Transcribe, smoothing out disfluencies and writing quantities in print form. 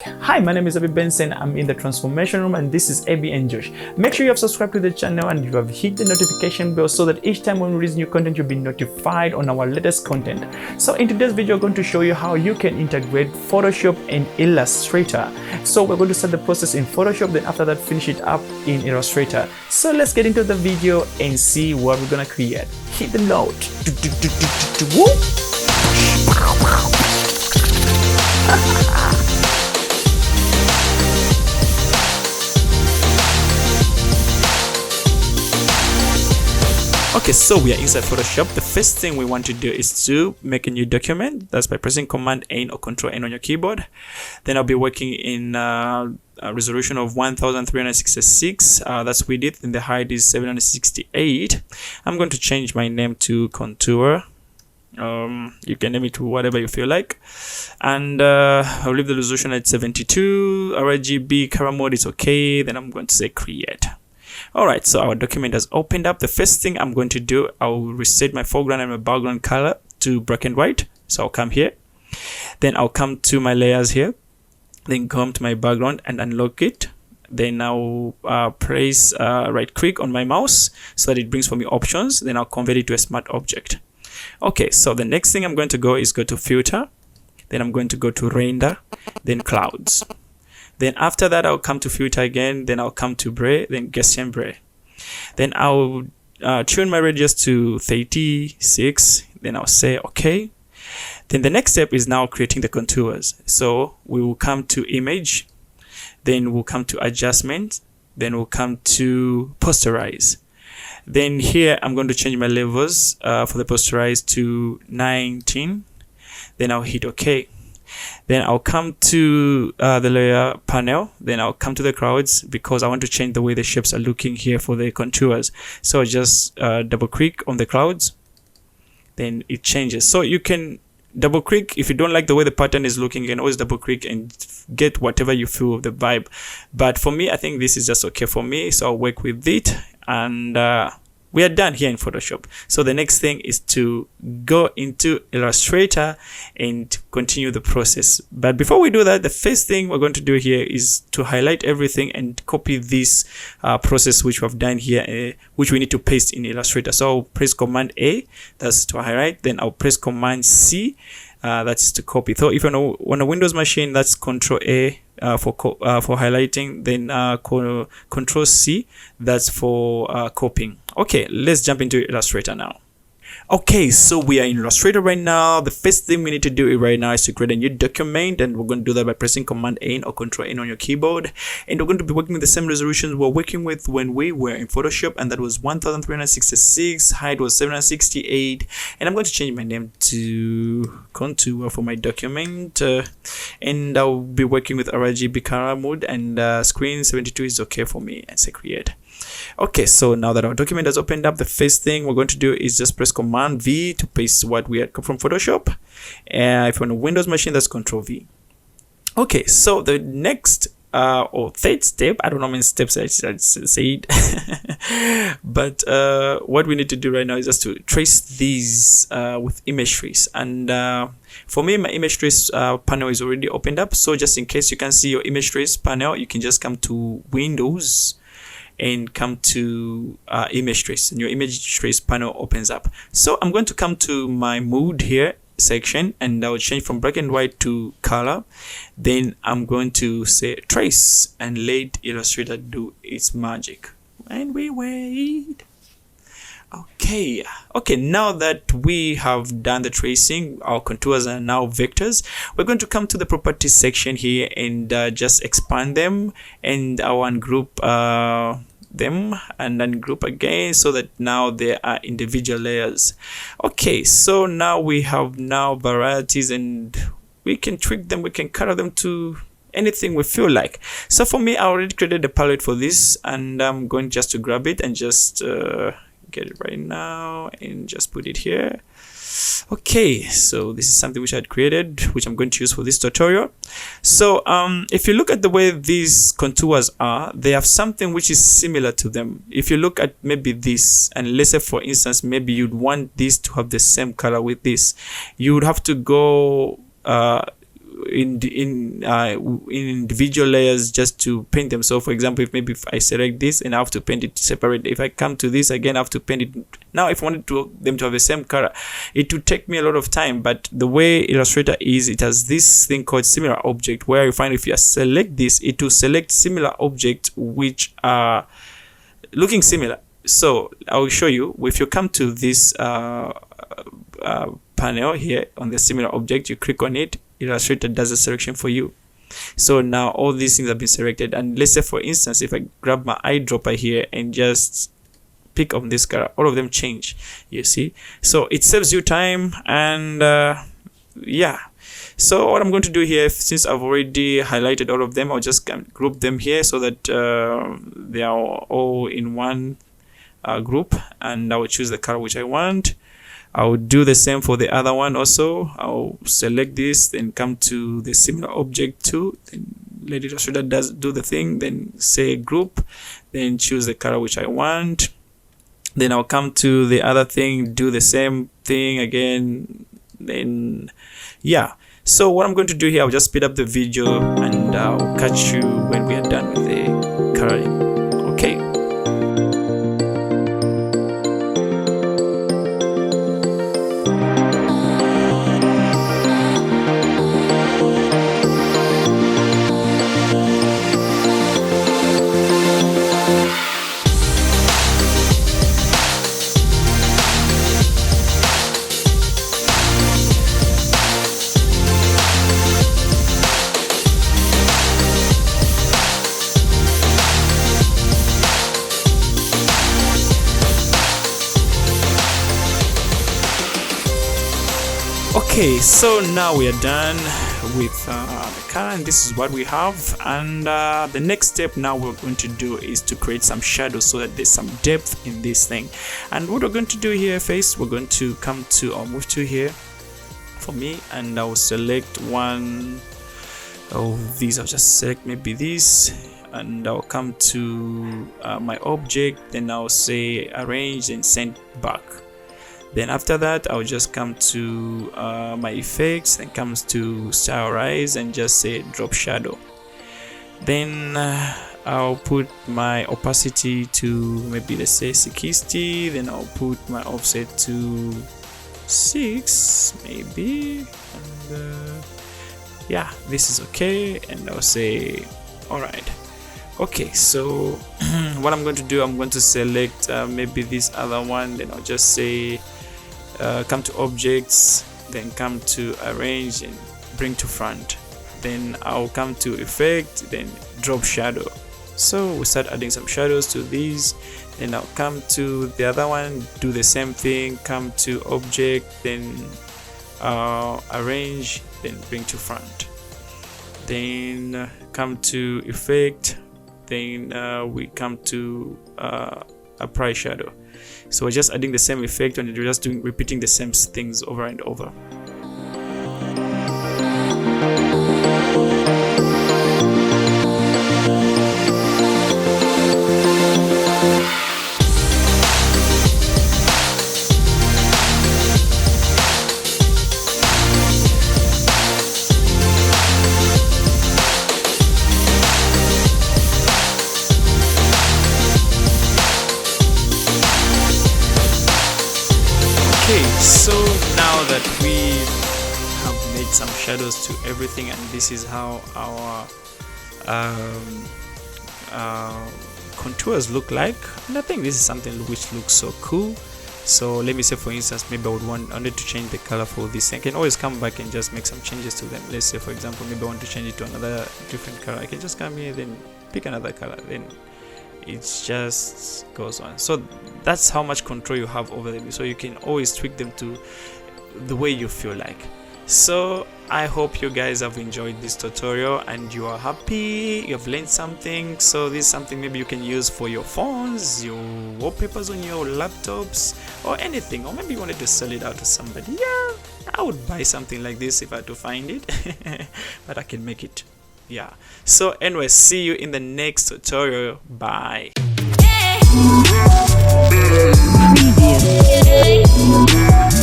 Hi, my name is Abby Benson. I'm in the transformation room and this is Ab&Josh. Make sure you have subscribed to the channel and you have hit the notification bell so that each time when we release new content, you'll be notified on our latest content. So in today's video, I'm going to show you how you can integrate Photoshop and Illustrator. So we're going to start the process in Photoshop, then after that, finish it up in Illustrator. So let's get into the video and see what we're gonna create. Hit the note. Okay, so we are inside Photoshop. The first thing we want to do is to make a new document. That's by pressing Command N or Control N on your keyboard. Then I'll be working in a resolution of 1366. That's with it. And the height is 768. I'm going to change my name to Contour. You can name it to whatever you feel like. And I'll leave the resolution at 72. RGB color mode is okay. Then I'm going to say Create. Alright, so our document has opened up. The first thing I'm going to do, I'll reset my foreground and my background color to black and white. So I'll come here. Then I'll come to my layers here. Then come to my background and unlock it. Then I'll press right click on my mouse so that it brings for me options. Then I'll convert it to a smart object. Okay, so the next thing I'm going to go is go to Filter. Then I'm going to go to Render. Then Clouds. Then after that, I'll come to Filter again. Then I'll come to Bray, then Gaussian Bray. Then I'll tune my radius to 36. Then I'll say OK. Then the next step is now creating the contours. So we will come to Image. Then we'll come to Adjustment. Then we'll come to Posterize. Then here, I'm going to change my levels for the Posterize to 19. Then I'll hit OK. Then I'll come to the layer panel. Then I'll come to the clouds because I want to change the way the shapes are looking here for the contours. So just double click on the clouds. Then it changes. So you can double click if you don't like the way the pattern is looking. You can always double click and get whatever you feel of the vibe. But for me, I think this is just okay for me. So I'll work with it and we are done here in Photoshop. So the next thing is to go into Illustrator and continue the process. But before we do that, the first thing we're going to do here is to highlight everything and copy this process which we have done here, which we need to paste in Illustrator. So I'll press Command A, that's to highlight. Then I'll press Command C, that's to copy. So if you're on a Windows machine, that's Control A for highlighting, then Control C, that's for copying. Okay, let's jump into Illustrator now. Okay, so we are in Illustrator right now. The first thing we need to do right now is to create a new document, and we're going to do that by pressing Command N or Control N on your keyboard. And we're going to be working with the same resolutions we're working with when we were in Photoshop, and that was 1366, height was 768, and I'm going to change my name to Contour for my document, and I'll be working with RGB color mode, and screen 72 is okay for me, and say Create. Okay, so now that our document has opened up, the first thing we're going to do is just press Command V to paste what we had from Photoshop. If you're on a Windows machine, that's Control V. Okay, so the next or third step, I don't know how many steps I said, but what we need to do right now is just to trace these with image trace. And for me, my image trace panel is already opened up. So just in case you can see your image trace panel, you can just come to Windows and come to image trace, and your image trace panel opens up. So I'm going to come to my mode here section, and I'll change from black and white to color. Then I'm going to say trace and let Illustrator do its magic. And we wait. Okay, now that we have done the tracing, our contours are now vectors. We're going to come to the properties section here and just expand them, and I'll ungroup them and ungroup again so that now there are individual layers. Okay, so now we have varieties, and we can tweak them, we can color them to anything we feel like. So for me, I already created a palette for this, and I'm going just to grab it and just get it right now and just put it here. Okay, so this is something which I had created, which I'm going to use for this tutorial. So if you look at the way these contours are, they have something which is similar to them. If you look at maybe this, and let's say for instance, maybe you'd want this to have the same color with this, you would have to go in individual layers just to paint them. So for example, if I select this and I have to paint it separate, if I come to this again, I have to paint it. Now if I wanted them to have the same color, it would take me a lot of time. But the way Illustrator is, it has this thing called similar object, where you find if you select this, it will select similar objects which are looking similar. So I will show you. If you come to this panel here on the similar object, you click on it, Illustrator does a selection for you. So now all these things have been selected, and let's say for instance, if I grab my eyedropper here and just pick on this color, all of them change, you see. So it saves you time, and yeah. So what I'm going to do here, since I've already highlighted all of them, I'll just group them here so that they are all in one group, and I will choose the color which I want. I'll do the same for the other one also. I'll select this, then come to the similar object too, then let Illustrator do the thing, then say group, then choose the color which I want. Then I'll come to the other thing, do the same thing again, then yeah. So what I'm going to do here, I'll just speed up the video and I'll catch you when we are done with the coloring. Okay. Okay, so now we are done with the color, and this is what we have. And the next step now we're going to do is to create some shadows so that there's some depth in this thing. And what we're going to do here first, we're going to come to, I'll move to here for me, and I'll select one of these. I'll just select maybe this, and I'll come to my object, then I'll say arrange and send back. Then after that, I'll just come to my effects, then comes to stylize and just say drop shadow. Then I'll put my opacity to maybe, let's say 60. Then I'll put my offset to 6 maybe, and yeah, this is okay. And I'll say all right. Okay, so what I'm going to do, I'm going to select maybe this other one, then I'll just say come to objects, then come to arrange and bring to front. Then I'll come to effect, then drop shadow. So we start adding some shadows to these. Then I'll come to the other one, do the same thing, come to object, then arrange, then bring to front. Then come to effect, then we come to apply shadow. So we're just adding the same effect, and we're just repeating the same things over and over. Okay, so now that we have made some shadows to everything, and this is how our contours look like, and I think this is something which looks so cool. So let me say, for instance, maybe I wanted to change the color for this. I can always come back and just make some changes to them. Let's say, for example, maybe I want to change it to another different color. I can just come here, then pick another color, then it just goes on. So that's how much control you have over them, so you can always tweak them to the way you feel like. So I hope you guys have enjoyed this tutorial and you are happy, you have learned something. So this is something maybe you can use for your phones, your wallpapers on your laptops, or anything. Or maybe you wanted to sell it out to somebody. Yeah, I would buy something like this if I had to find it. But I can make it. Yeah, so anyway, see you in the next tutorial. Bye. Preview.